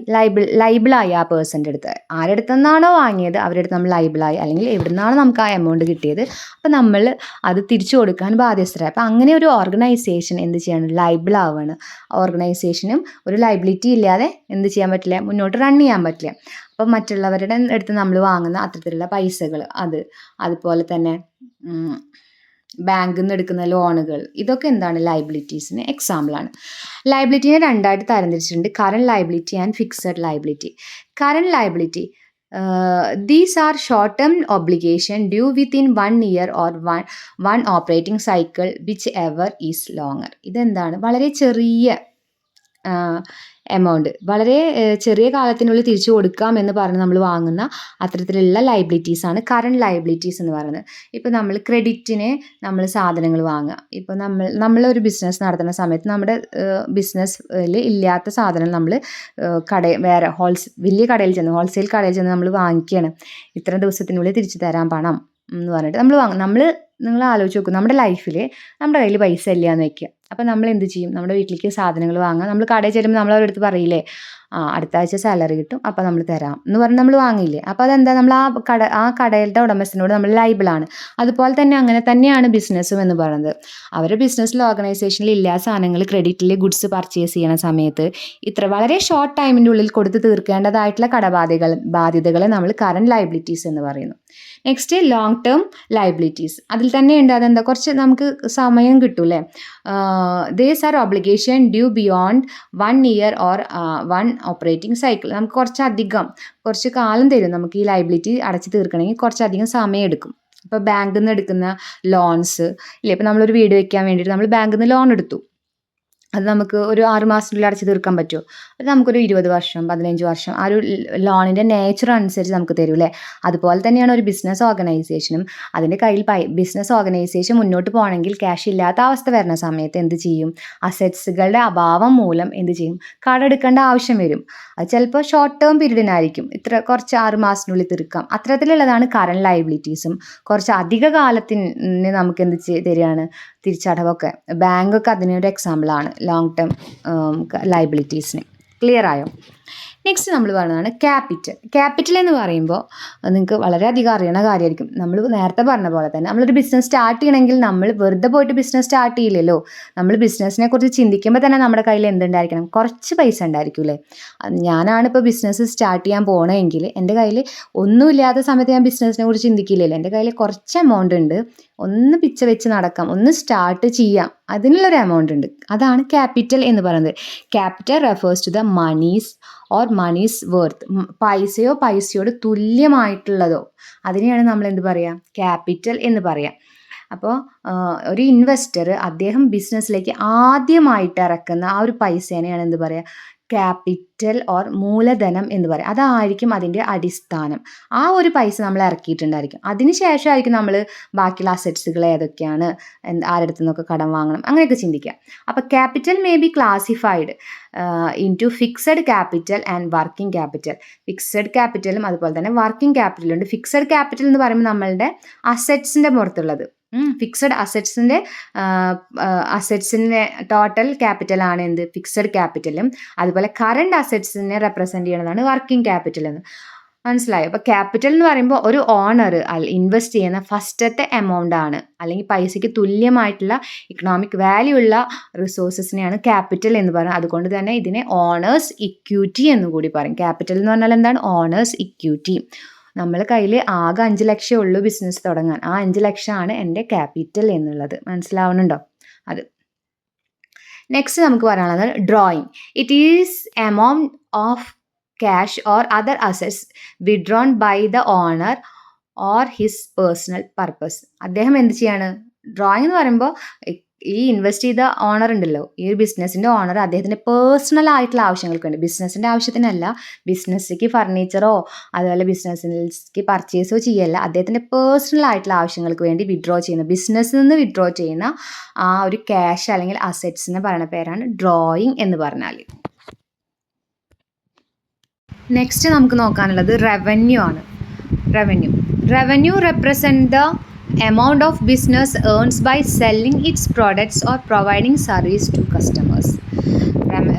ലൈബിളായി ആ പേഴ്സൻ്റെ അടുത്ത്, ആരുടെ അടുത്ത് നിന്നാണോ വാങ്ങിയത് അവരുടെ അടുത്ത് നമ്മൾ ലൈബിളായി, അല്ലെങ്കിൽ എവിടെ നിന്നാണോ നമുക്ക് ആ എമൗണ്ട് കിട്ടിയത് അപ്പം നമ്മൾ അത് തിരിച്ചു കൊടുക്കാൻ ബാധ്യസ്ഥരായി. അപ്പം അങ്ങനെ ഒരു ഓർഗനൈസേഷൻ എന്ത് ചെയ്യണം, ലൈബിളാവുകയാണ്. ഓർഗനൈസേഷനും ഒരു ലൈബിലിറ്റി ഇല്ലാതെ എന്ത് ചെയ്യാൻ പറ്റില്ല, മുന്നോട്ട് റൺ ചെയ്യാൻ പറ്റില്ല. അപ്പം മറ്റുള്ളവരുടെ അടുത്ത് നമ്മൾ വാങ്ങുന്ന അത്തരത്തിലുള്ള പൈസകൾ അതുപോലെ തന്നെ ബാങ്കിൽ നിന്ന് എടുക്കുന്ന ലോണുകൾ, ഇതൊക്കെ എന്താണ് ലയബിലിറ്റീസിന് എക്സാമ്പിളാണ്. ലയബിലിറ്റിനെ രണ്ടായിട്ട് തരംതിരിച്ചിട്ടുണ്ട്, current liability and fixed liability. Current liability these are short-term obligation due within 1 year or one operating cycle whichever is longer. ഇതെന്താണ്, വളരെ ചെറിയ എമൗണ്ട്, വളരെ ചെറിയ കാലത്തിനുള്ളിൽ തിരിച്ചു കൊടുക്കാം എന്ന് പറഞ്ഞ് നമ്മൾ വാങ്ങുന്ന അത്തരത്തിലുള്ള ലയബിലിറ്റീസാണ് കറണ്ട് ലയബിലിറ്റീസ് എന്ന് പറയുന്നത്. ഇപ്പോൾ നമ്മൾ ക്രെഡിറ്റിന് നമ്മൾ സാധനങ്ങൾ വാങ്ങുക, ഇപ്പോൾ നമ്മളൊരു ബിസിനസ് നടത്തുന്ന സമയത്ത് നമ്മുടെ ബിസിനസ്സിൽ ഇല്ലാത്ത സാധനം നമ്മൾ വേറെ വലിയ കടയിൽ ചെന്ന് ഹോൾസെയിൽ കടയിൽ ചെന്ന് നമ്മൾ വാങ്ങിക്കുകയാണ്, ഇത്ര ദിവസത്തിനുള്ളിൽ തിരിച്ചു തരാൻ പണം എന്ന് പറഞ്ഞിട്ട് നമ്മൾ വാങ്ങും. നിങ്ങൾ ആലോചിച്ച് നോക്കും, നമ്മുടെ ലൈഫിൽ നമ്മുടെ കയ്യിൽ പൈസ ഇല്ല എന്ന് വയ്ക്കുക, അപ്പോൾ നമ്മൾ എന്ത് ചെയ്യും, നമ്മുടെ വീട്ടിലേക്ക് സാധനങ്ങൾ വാങ്ങാം. നമ്മൾ കടയിൽ ചെല്ലുമ്പോൾ നമ്മൾ അവരുടെ അടുത്ത് പറയില്ലേ, അടുത്ത ആഴ്ച സാലറി കിട്ടും അപ്പോൾ നമ്മൾ തരാം എന്ന് പറഞ്ഞ് നമ്മൾ വാങ്ങിയില്ലേ. അപ്പോൾ അതെന്താ, നമ്മൾ ആ കടയുടെ ഉടമസ്ഥനോട് നമ്മൾ ലൈബിളാണ്. അതുപോലെ തന്നെ അങ്ങനെ തന്നെയാണ് ബിസിനസ്സും എന്ന് പറയുന്നത്. അവരുടെ ബിസിനസ്സിൽ ഓർഗനൈസേഷനിൽ ഇല്ലാ സാധനങ്ങൾ ക്രെഡിറ്റിൽ ഗുഡ്സ് പർച്ചേസ് ചെയ്യണ സമയത്ത് വളരെ ഷോർട്ട് ടൈമിൻ്റെ ഉള്ളിൽ കൊടുത്ത് തീർക്കേണ്ടതായിട്ടുള്ള ബാധ്യതകളെ നമ്മൾ കറണ്ട് ലയബിലിറ്റീസ് എന്ന് പറയുന്നു. നെക്സ്റ്റ് ലോങ് ടേം ലയബിലിറ്റീസ്, അതിൽ തന്നെ ഉണ്ട് അതെന്താ, കുറച്ച് നമുക്ക് സമയം കിട്ടൂലേ. These are obligation due beyond 1 year or 1 operating cycle. നമുക്ക് കുറച്ച് കാലം തരും നമുക്ക് ഈ ലയബിലിറ്റി അടച്ചു തീർക്കണമെങ്കിൽ, കുറച്ചധികം സമയം എടുക്കും. ഇപ്പോൾ ബാങ്കിൽ നിന്ന് എടുക്കുന്ന ലോൺസ് ഇല്ലേ, ഇപ്പോൾ നമ്മളൊരു വീട് വയ്ക്കാൻ വേണ്ടിയിട്ട് നമ്മൾ ബാങ്കിൽ നിന്ന് ലോൺ എടുത്തു, അത് നമുക്ക് ഒരു 6 മാസത്തിനുള്ളിൽ അടച്ചു തീർക്കാൻ പറ്റുമോ, അത് നമുക്കൊരു 20 വർഷം 15 വർഷം ആ ഒരു ലോണിൻ്റെ നേച്ചർ അനുസരിച്ച് നമുക്ക് തരൂലേ. അതുപോലെ തന്നെയാണ് ഒരു ബിസിനസ് ഓർഗനൈസേഷനും. അതിൻ്റെ കയ്യിൽ ബിസിനസ് ഓർഗനൈസേഷൻ മുന്നോട്ട് പോകണമെങ്കിൽ ക്യാഷ് ഇല്ലാത്ത അവസ്ഥ വരുന്ന സമയത്ത് എന്ത് ചെയ്യും, അസറ്റ്സുകളുടെ അഭാവം മൂലം എന്ത് ചെയ്യും, കടമെടുക്കേണ്ട ആവശ്യം വരും. അത് ചിലപ്പോൾ ഷോർട്ട് ടേം പീരീഡിനായിരിക്കും, കുറച്ച് 6 മാസത്തിനുള്ളിൽ തീർക്കാം. അത്തരത്തിലുള്ളതാണ് കറണ്ട് ലയബിലിറ്റീസും. കുറച്ച് അധിക കാലത്തിന് നമുക്ക് എന്ത് തരികയാണ്, തിരിച്ചടവൊക്കെ. ബാങ്കൊക്കെ അതിനൊരു എക്സാമ്പിളാണ് ലോങ് ടേം ലയബിലിറ്റീസിന്. ക്ലിയർ ആയോ? നെക്സ്റ്റ് നമ്മൾ പറയുന്നതാണ് ക്യാപിറ്റൽ എന്ന് പറയുമ്പോൾ നിങ്ങൾക്ക് വളരെയധികം അറിയണ കാര്യമായിരിക്കും. നമ്മൾ നേരത്തെ പറഞ്ഞ പോലെ തന്നെ നമ്മളൊരു ബിസിനസ് സ്റ്റാർട്ട് ചെയ്യണമെങ്കിൽ നമ്മൾ വെറുതെ പോയിട്ട് ബിസിനസ് സ്റ്റാർട്ട് ചെയ്യില്ലല്ലോ. നമ്മൾ ബിസിനസ്സിനെ കുറിച്ച് ചിന്തിക്കുമ്പോൾ തന്നെ നമ്മുടെ കയ്യിൽ എന്തുണ്ടായിരിക്കണം, കുറച്ച് പൈസ ഉണ്ടായിരിക്കും അല്ലേ. ഞാനാണിപ്പോൾ ബിസിനസ് സ്റ്റാർട്ട് ചെയ്യാൻ പോകണമെങ്കിൽ എൻ്റെ കയ്യിൽ ഒന്നുമില്ലാത്ത സമയത്ത് ഞാൻ ബിസിനസ്സിനെ കുറിച്ച് ചിന്തിക്കില്ലല്ലോ. എൻ്റെ കയ്യിൽ കുറച്ച് എമൗണ്ട് ഉണ്ട്, ഒന്ന് പിച്ച വെച്ച് നടക്കാം, ഒന്ന് സ്റ്റാർട്ട് ചെയ്യാം, അതിനുള്ളൊരു എമൗണ്ട് ഉണ്ട്. അതാണ് ക്യാപിറ്റൽ എന്ന് പറയുന്നത്. Capital refers to the moneys or moneys worth, പൈസയോട് തുല്യമായിട്ടുള്ളതോ അതിനെയാണ് നമ്മൾ എന്ത് പറയുക, ക്യാപിറ്റൽ എന്ന് പറയാം. അപ്പോൾ ഒരു ഇൻവെസ്റ്റർ അദ്ദേഹം ബിസിനസ്സിലേക്ക് ആദ്യമായിട്ട് ഇറക്കുന്ന ആ ഒരു പൈസേനെയാണ് എന്ത് പറയുക, ക്യാപിറ്റൽ ഓർ മൂലധനം എന്ന് പറയും. അതായിരിക്കും അതിൻ്റെ അടിസ്ഥാനം. ആ ഒരു പൈസ നമ്മൾ ഇറക്കിയിട്ടുണ്ടായിരിക്കും, അതിന് ശേഷമായിരിക്കും നമ്മൾ ബാക്കിയുള്ള അസറ്റ്സുകൾ ഏതൊക്കെയാണ്, ആരുടെ അടുത്ത് നിന്നൊക്കെ കടം വാങ്ങണം, അങ്ങനെയൊക്കെ ചിന്തിക്കുക. അപ്പോൾ capital may be classified into fixed capital and working capital. Fixed ക്യാപിറ്റലും അതുപോലെ തന്നെ വർക്കിംഗ് ക്യാപിറ്റലും ഉണ്ട്. ഫിക്സഡ് ക്യാപിറ്റൽ എന്ന് പറയുമ്പോൾ നമ്മളുടെ അസറ്റ്സിൻ്റെ പുറത്തുള്ളത്, ഫിക്സഡ് അസറ്റ്സിൻ്റെ ടോട്ടൽ ക്യാപിറ്റലാണ് എന്ത്, ഫിക്സഡ് ക്യാപിറ്റലും. അതുപോലെ കറണ്ട് അസറ്റ്സിനെ റെപ്രസെൻറ്റ് ചെയ്യുന്നതാണ് വർക്കിംഗ് ക്യാപിറ്റൽ എന്ന്. മനസ്സിലായോ? അപ്പോൾ ക്യാപിറ്റൽ എന്ന് പറയുമ്പോൾ ഒരു ഓണർ ഇൻവെസ്റ്റ് ചെയ്യുന്ന ഫസ്റ്റത്തെ എമൗണ്ട് ആണ്, അല്ലെങ്കിൽ പൈസയ്ക്ക് തുല്യമായിട്ടുള്ള ഇക്കണോമിക് വാല്യൂ ഉള്ള റിസോഴ്സസിനെയാണ് ക്യാപിറ്റൽ എന്ന് പറയുന്നത്. അതുകൊണ്ട് തന്നെ ഇതിനെ ഓണേഴ്സ് ഇക്വിറ്റി എന്ന് കൂടി പറയും. ക്യാപിറ്റൽ എന്ന് പറഞ്ഞാൽ എന്താണ്? Owner's equity. നമ്മൾ കയ്യിൽ ആകെ 5 ലക്ഷം ഉള്ളൂ ബിസിനസ് തുടങ്ങാൻ, ആ 5 ലക്ഷമാണ് എൻ്റെ ക്യാപിറ്റൽ എന്നുള്ളത്. മനസ്സിലാവുന്നുണ്ടോ? അത് നെക്സ്റ്റ് നമുക്ക് പറയാനുള്ളത് drawing. It is amount of cash or other assets withdrawn by the owner or his personal purpose. അദ്ദേഹം എന്ത് ചെയ്യാണ്? ഡ്രോയിങ് എന്ന് പറയുമ്പോൾ ഈ ഇൻവെസ്റ്റ് ചെയ്ത ഓണർ ഉണ്ടല്ലോ, ഈ ഒരു ബിസിനസ്സിൻ്റെ ഓണർ അദ്ദേഹത്തിൻ്റെ പേഴ്സണൽ ആയിട്ടുള്ള ആവശ്യങ്ങൾക്ക് വേണ്ടി, ബിസിനസ്സിൻ്റെ ആവശ്യത്തിനല്ല, ബിസിനസ്സിലേക്ക് ഫർണിച്ചറോ അതുപോലെ ബിസിനസ്സിലേക്ക് പർച്ചേസോ ചെയ്യല്ല, അദ്ദേഹത്തിൻ്റെ പേഴ്സണൽ ആയിട്ടുള്ള ആവശ്യങ്ങൾക്ക് വേണ്ടി വിഡ്രോ ചെയ്യുന്ന, ബിസിനസ്സിൽ നിന്ന് വിഡ്രോ ചെയ്യുന്ന ആ ഒരു ക്യാഷ് അല്ലെങ്കിൽ അസറ്റ്സിനെ പറയുന്ന പേരാണ് ഡ്രോയിങ് എന്ന് പറഞ്ഞാൽ. നെക്സ്റ്റ് നമുക്ക് നോക്കാനുള്ളത് റവന്യൂ ആണ്. Revenue represent the amount of business earns by selling its products or providing service to customers.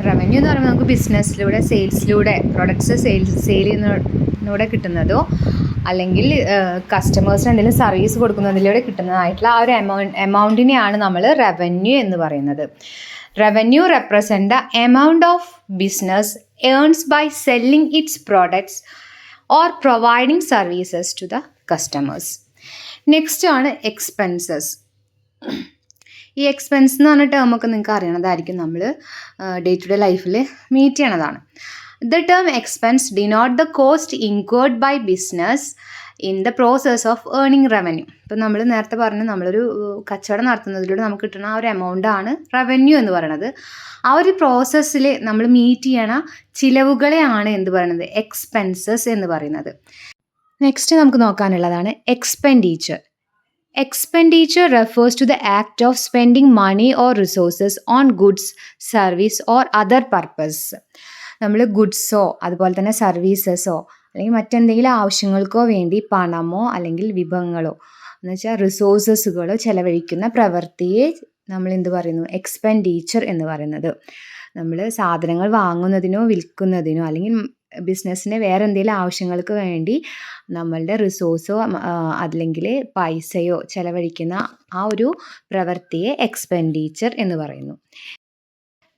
Revenue എന്ന് പറയുമ്പോൾ നമുക്ക് ബിസിനസ്സിലൂടെ സെയിൽസിലൂടെ പ്രൊഡക്ട്സ് സെയിൽ ചെയ്യുന്നതിലൂടെ കിട്ടുന്നതോ അല്ലെങ്കിൽ കസ്റ്റമേഴ്സിന് എന്തെങ്കിലും സർവീസ് കൊടുക്കുന്നതിലൂടെ കിട്ടുന്നതായിട്ടുള്ള ആ ഒരു എമൗണ്ടിനെയാണ് നമ്മൾ റവന്യൂ എന്ന് പറയുന്നത്. Revenue represent the amount of business earns by selling its products or providing services to the customers. Next ആണ് എക്സ്പെൻസസ്. ഈ എക്സ്പെൻസ് എന്ന് പറഞ്ഞ ടേമൊക്കെ നിങ്ങൾക്ക് അറിയണതായിരിക്കും, നമ്മൾ ഡേ ടു ഡേ ലൈഫിൽ മീറ്റ് ചെയ്യണതാണ്. The term expense denote the cost incurred by business in the process of earning revenue. ഇപ്പം നമ്മൾ നേരത്തെ പറഞ്ഞു, നമ്മളൊരു കച്ചവടം നടത്തുന്നതിലൂടെ നമുക്ക് കിട്ടുന്ന ആ ഒരു എമൗണ്ടാണ് റവന്യൂ എന്ന് പറയുന്നത്. ആ ഒരു പ്രോസസ്സിൽ നമ്മൾ മീറ്റ് ചെയ്യണ ചിലവുകളെയാണ് എന്ത് പറയുന്നത്? എക്സ്പെൻസസ് എന്ന് പറയുന്നത്. നെക്സ്റ്റ് നമുക്ക് നോക്കാനുള്ളതാണ് expenditure. Expenditure refers to the act of spending money or resources on goods, service or other purpose. നമ്മൾ ഗുഡ്സോ അതുപോലെ തന്നെ സർവീസസോ അല്ലെങ്കിൽ മറ്റെന്തെങ്കിലും ആവശ്യങ്ങൾക്കോ വേണ്ടി പണമോ അല്ലെങ്കിൽ വിഭവങ്ങളോ എന്ന് വെച്ചാൽ റിസോഴ്സസുകളോ ചെലവഴിക്കുന്ന പ്രവൃത്തിയെ നമ്മൾ എന്ത് പറയുന്നു? എക്സ്പെൻഡിച്ചർ എന്ന് പറയുന്നത്. നമ്മൾ സാധനങ്ങൾ വാങ്ങുന്നതിനോ വിൽക്കുന്നതിനോ അല്ലെങ്കിൽ ബിസിനസ്സിന് വേറെ എന്തെങ്കിലും ആവശ്യങ്ങൾക്ക് വേണ്ടി നമ്മളുടെ റിസോഴ്സോ അല്ലെങ്കിൽ പൈസയോ ചെലവഴിക്കുന്ന ആ ഒരു പ്രവൃത്തിയെ എക്സ്പെൻഡിച്ചർ എന്ന് പറയുന്നു.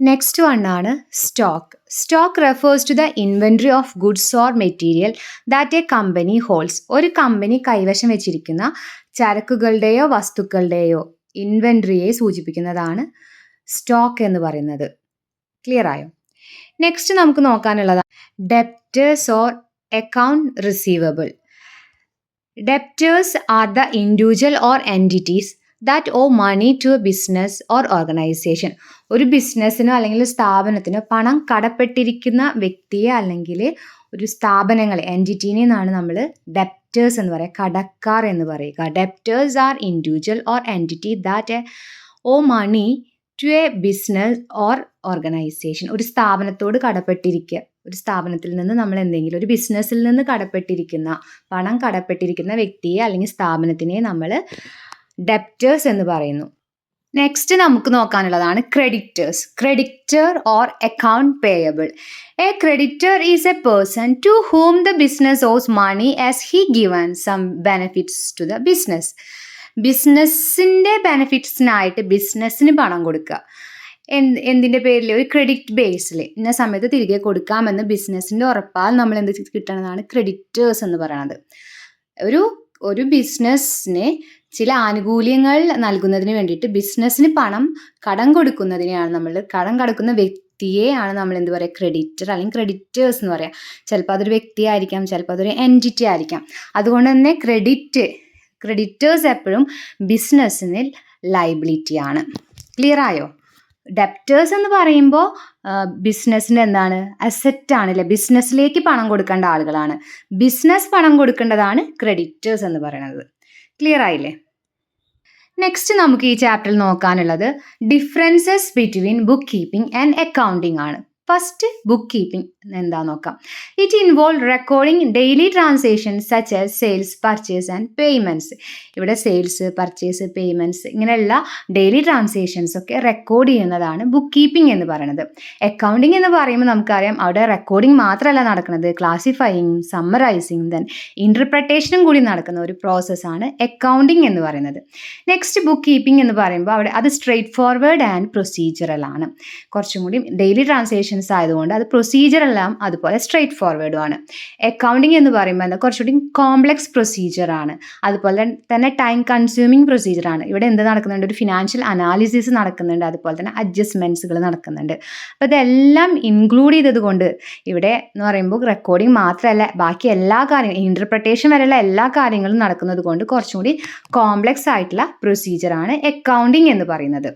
നെക്സ്റ്റ് വണ്ണാണ് stock. Stock refers to the inventory of goods or material that a company holds. ഒരു കമ്പനി കൈവശം വെച്ചിരിക്കുന്ന ചരക്കുകളുടെയോ വസ്തുക്കളുടെയോ ഇൻവെൻട്രിയെ സൂചിപ്പിക്കുന്നതാണ് സ്റ്റോക്ക് എന്ന് പറയുന്നത്. ക്ലിയർ ആയോ? നെക്സ്റ്റ് നമുക്ക് നോക്കാനുള്ളത് debtors or account receivable. Debtors are the individual or entities that owe money to a business or organisation. ഒരു ബിസിനസ്സിനോ അല്ലെങ്കിൽ സ്ഥാപനത്തിനോ പണം കടപ്പെട്ടിരിക്കുന്ന വ്യക്തിയെ അല്ലെങ്കിൽ ഒരു സ്ഥാപനങ്ങളെ, എൻറ്റിറ്റീനെ എന്നാണ് നമ്മൾ ഡെപ്റ്റേഴ്സ് എന്ന് പറയുക, കടക്കാർ എന്ന് പറയുക. Debtors are individual or entity that owe money to a business or organisation. ഒരു സ്ഥാപനത്തോട് കടപ്പെട്ടിരിക്കുക, ഒരു സ്ഥാപനത്തിൽ നിന്ന് നമ്മൾ എന്തെങ്കിലും ഒരു ബിസിനസ്സിൽ നിന്ന് പണം കടപ്പെട്ടിരിക്കുന്ന വ്യക്തിയെ അല്ലെങ്കിൽ സ്ഥാപനത്തിനെ നമ്മൾ ഡെപ്റ്റേഴ്സ് എന്ന് പറയുന്നു. നെക്സ്റ്റ് നമുക്ക് നോക്കാനുള്ളതാണ് creditors. Creditor or account payable. A creditor is a person to whom the business owes money as he given some benefits to the business. ബിസിനസ്സിൻ്റെ ബെനിഫിറ്റ്സിനായിട്ട് ബിസിനസ്സിന് പണം കൊടുക്കുക. എന്തിൻ്റെ പേരിൽ? ഒരു ക്രെഡിറ്റ് ബേസിൽ ഇന്ന സമയത്ത് തിരികെ കൊടുക്കാമെന്ന് ബിസിനസ്സിൻ്റെ ഉറപ്പാൽ നമ്മൾ എന്ത് കിട്ടണതാണ് ക്രെഡിറ്റേഴ്സ് എന്ന് പറയുന്നത്. ഒരു ബിസിനസ്സിന് ചില ആനുകൂല്യങ്ങൾ നൽകുന്നതിന് വേണ്ടിയിട്ട് ബിസിനസ്സിന് കടം കൊടുക്കുന്നതിനെയാണ് കടം കൊടുക്കുന്ന വ്യക്തിയെയാണ് നമ്മൾ എന്ത് പറയുക? ക്രെഡിറ്റർ അല്ലെങ്കിൽ ക്രെഡിറ്റേഴ്സ് എന്ന് പറയാം. ചിലപ്പോൾ അതൊരു വ്യക്തി ആയിരിക്കാം, ചിലപ്പോൾ അതൊരു എൻറ്റിറ്റി ആയിരിക്കാം. അതുകൊണ്ട് തന്നെ ക്രെഡിറ്റേഴ്സ് എപ്പോഴും ബിസിനസ്സിന് ലയബിലിറ്റിയാണ്. ക്ലിയർ ആയോ? ഡെപ്റ്റേഴ്സ് എന്ന് പറയുമ്പോൾ ബിസിനസ്സിൻ്റെ എന്താണ്? അസെറ്റാണ് അല്ലേ? ബിസിനസ്സിലേക്ക് പണം കൊടുക്കേണ്ട ആളുകളാണ്. ബിസിനസ് പണം കൊടുക്കേണ്ടതാണ് ക്രെഡിറ്റേഴ്സ് എന്ന് പറയുന്നത്. ക്ലിയർ ആയില്ലേ? നെക്സ്റ്റ് നമുക്ക് ഈ ചാപ്റ്ററിൽ നോക്കാനുള്ളത് differences between book keeping and accounting ആണ്. ഫസ്റ്റ് ബുക്ക് കീപ്പിംഗ് എന്താ നോക്കാം. It involve recording daily transactions such as sales, purchase and payments. ഇവിടെ സെയിൽസ്, പർച്ചേസ്, പേയ്മെൻറ്റ്സ് ഇങ്ങനെയുള്ള ഡെയിലി ട്രാൻസാക്ഷൻസ് ഒക്കെ റെക്കോർഡ് ചെയ്യുന്നതാണ് ബുക്ക് കീപ്പിംഗ് എന്ന് പറയുന്നത്. അക്കൗണ്ടിങ് എന്ന് പറയുമ്പോൾ നമുക്കറിയാം അവിടെ റെക്കോർഡിംഗ് മാത്രമല്ല നടക്കുന്നത്, ക്ലാസിഫയിങ്, സമ്മറൈസിങ്, ദെൻ ഇൻ്റർപ്രിട്ടേഷനും കൂടി നടക്കുന്ന ഒരു പ്രോസസ്സാണ് അക്കൗണ്ടിങ് എന്ന് പറയുന്നത്. നെക്സ്റ്റ് ബുക്ക് കീപ്പിംഗ് എന്ന് പറയുമ്പോൾ അവിടെ അത് സ്ട്രെയിറ്റ് ഫോർവേഡ് ആൻഡ് പ്രൊസീജിയറൽ ആണ്. കുറച്ചും കൂടി ഡെയിലി ട്രാൻസാക്ഷൻസ് ആയതുകൊണ്ട് അത് പ്രൊസീജിയറെല്ലാം അതുപോലെ സ്ട്രെയിറ്റ് ഫോർവേഡും ആണ്. അക്കൗണ്ടിങ് എന്ന് പറയുമ്പോൾ എന്താ കുറച്ചുകൂടി കോംപ്ലക്സ് പ്രൊസീജിയറാണ്, അതുപോലെ തന്നെ ടൈം കൺസ്യൂമിങ് പ്രൊസീജിയറാണ്. ഇവിടെ എന്ത് നടക്കുന്നുണ്ട്, ഒരു ഫിനാൻഷ്യൽ അനാലിസിസ് നടക്കുന്നുണ്ട്, അതുപോലെ തന്നെ അഡ്ജസ്റ്റ്മെൻറ്റ്സുകൾ നടക്കുന്നുണ്ട്. അപ്പോൾ ഇതെല്ലാം ഇൻക്ലൂഡ് ചെയ്തതുകൊണ്ട് ഇവിടെ എന്ന് പറയുമ്പോൾ റെക്കോർഡിംഗ് മാത്രമല്ല ബാക്കി എല്ലാ കാര്യങ്ങളും ഇൻ്റർപ്രിട്ടേഷൻ വരെയുള്ള എല്ലാ കാര്യങ്ങളും നടക്കുന്നത് കൊണ്ട് കുറച്ചും കൂടി കോംപ്ലക്സ് ആയിട്ടുള്ള പ്രൊസീജിയറാണ് അക്കൗണ്ടിങ് എന്ന് പറയുന്നത്.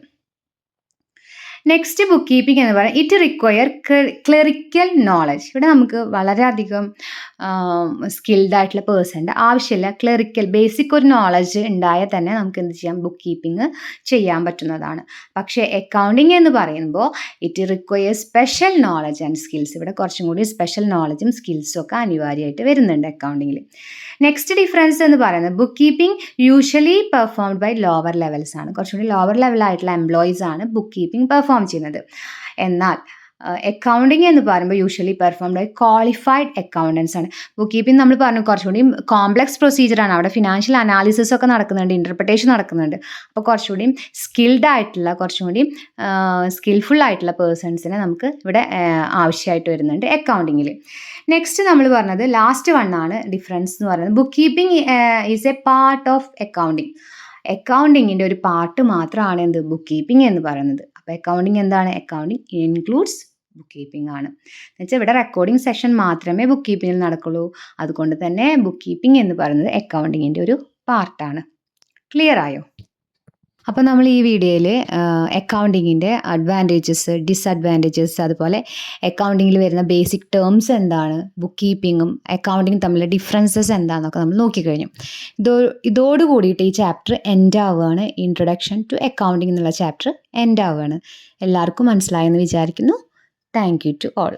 നെക്സ്റ്റ് ബുക്ക് കീപ്പിംഗ് എന്ന് പറയുന്നത് ഇറ്റ് റിക്വയർ ക്ലറിക്കൽ നോളജ്. ഇവിടെ നമുക്ക് വളരെയധികം സ്കിൽഡ് ആയിട്ടുള്ള പേഴ്സൻ്റെ ആവശ്യമില്ല. ക്ലറിക്കൽ ബേസിക് ഒരു നോളജ് ഉണ്ടായാൽ തന്നെ നമുക്ക് എന്ത് ചെയ്യാം, ബുക്ക് കീപ്പിംഗ് ചെയ്യാൻ പറ്റുന്നതാണ്. പക്ഷേ അക്കൗണ്ടിങ് എന്ന് പറയുമ്പോൾ it require special knowledge and skills. ഇവിടെ കുറച്ചും കൂടി സ്പെഷ്യൽ നോളജും സ്കിൽസും ഒക്കെ അനിവാര്യമായിട്ട് വരുന്നുണ്ട് അക്കൗണ്ടിങ്ങിൽ. നെക്സ്റ്റ് ഡിഫറൻസ് എന്ന് പറയുന്നത് book keeping usually performed by lower levels ആണ്. കുറച്ചുകൂടി ലോവർ ലെവലായിട്ടുള്ള എംപ്ലോയീസ് ആണ് ബുക്ക് കീപ്പിംഗ് പെർഫോം ചെയ്യുന്നത്. എന്നാൽ അക്കൗണ്ടിങ് എന്ന് പറയുമ്പോൾ usually performed by qualified accountants ആണ്. ബുക്ക് കീപ്പിംഗ് നമ്മൾ പറഞ്ഞു കുറച്ചുകൂടി കോംപ്ലക്സ് പ്രൊസീജിയറാണ്, അവിടെ ഫിനാൻഷ്യൽ അനാലിസിസ് ഒക്കെ നടക്കുന്നുണ്ട്, ഇൻ്റർപ്രിട്ടേഷൻ നടക്കുന്നുണ്ട്. അപ്പോൾ കുറച്ചുകൂടി സ്കിൽഡ് ആയിട്ടുള്ള കുറച്ചും കൂടി സ്കിൽഫുൾ ആയിട്ടുള്ള പേഴ്സൺസിനെ നമുക്ക് ഇവിടെ ആവശ്യമായിട്ട് വരുന്നുണ്ട് അക്കൗണ്ടിങ്ങിൽ. നെക്സ്റ്റ് നമ്മൾ പറഞ്ഞത് ലാസ്റ്റ് വണ്ണാണ് ഡിഫറൻസ് എന്ന് പറയുന്നത് book keeping is a part of accounting. അക്കൗണ്ടിങ്ങിൻ്റെ ഒരു പാർട്ട് മാത്രമാണ് എന്ത് ബുക്ക് കീപ്പിംഗ് എന്ന് പറയുന്നത്. അപ്പോൾ അക്കൗണ്ടിങ് എന്താണ്, അക്കൗണ്ടിങ് ഇൻക്ലൂഡ്സ് ബുക്ക് കീപ്പിംഗ് ആണ്. എന്നുവെച്ചാൽ ഇവിടെ റെക്കോർഡിംഗ് സെഷൻ മാത്രമേ ബുക്ക് കീപ്പിങ്ങിൽ നടക്കുള്ളൂ. അതുകൊണ്ട് തന്നെ ബുക്ക് കീപ്പിംഗ് എന്ന് പറയുന്നത് അക്കൗണ്ടിങ്ങിൻ്റെ ഒരു പാർട്ടാണ്. ക്ലിയർ ആയോ? അപ്പോൾ നമ്മൾ ഈ വീഡിയോയിൽ അക്കൗണ്ടിങ്ങിൻ്റെ അഡ്വാൻറ്റേജസ്, ഡിസഡ്വാൻറ്റേജസ്, അതുപോലെ അക്കൗണ്ടിങ്ങിൽ വരുന്ന ബേസിക് ടേംസ് എന്താണ്, ബുക്ക് കീപ്പിങ്ങും അക്കൗണ്ടിങ്ങും തമ്മിലുള്ള ഡിഫറൻസസ് എന്താണെന്നൊക്കെ നമ്മൾ നോക്കിക്കഴിഞ്ഞു. ഇതോട് കൂടിയിട്ട് ഈ ചാപ്റ്റർ എൻഡ് ആവുകയാണ്. ഇൻട്രൊഡക്ഷൻ ടു അക്കൗണ്ടിങ് എന്നുള്ള ചാപ്റ്റർ എൻഡ് ആവുകയാണ്. എല്ലാവർക്കും മനസ്സിലായെന്ന് വിചാരിക്കുന്നു. Thank you to all.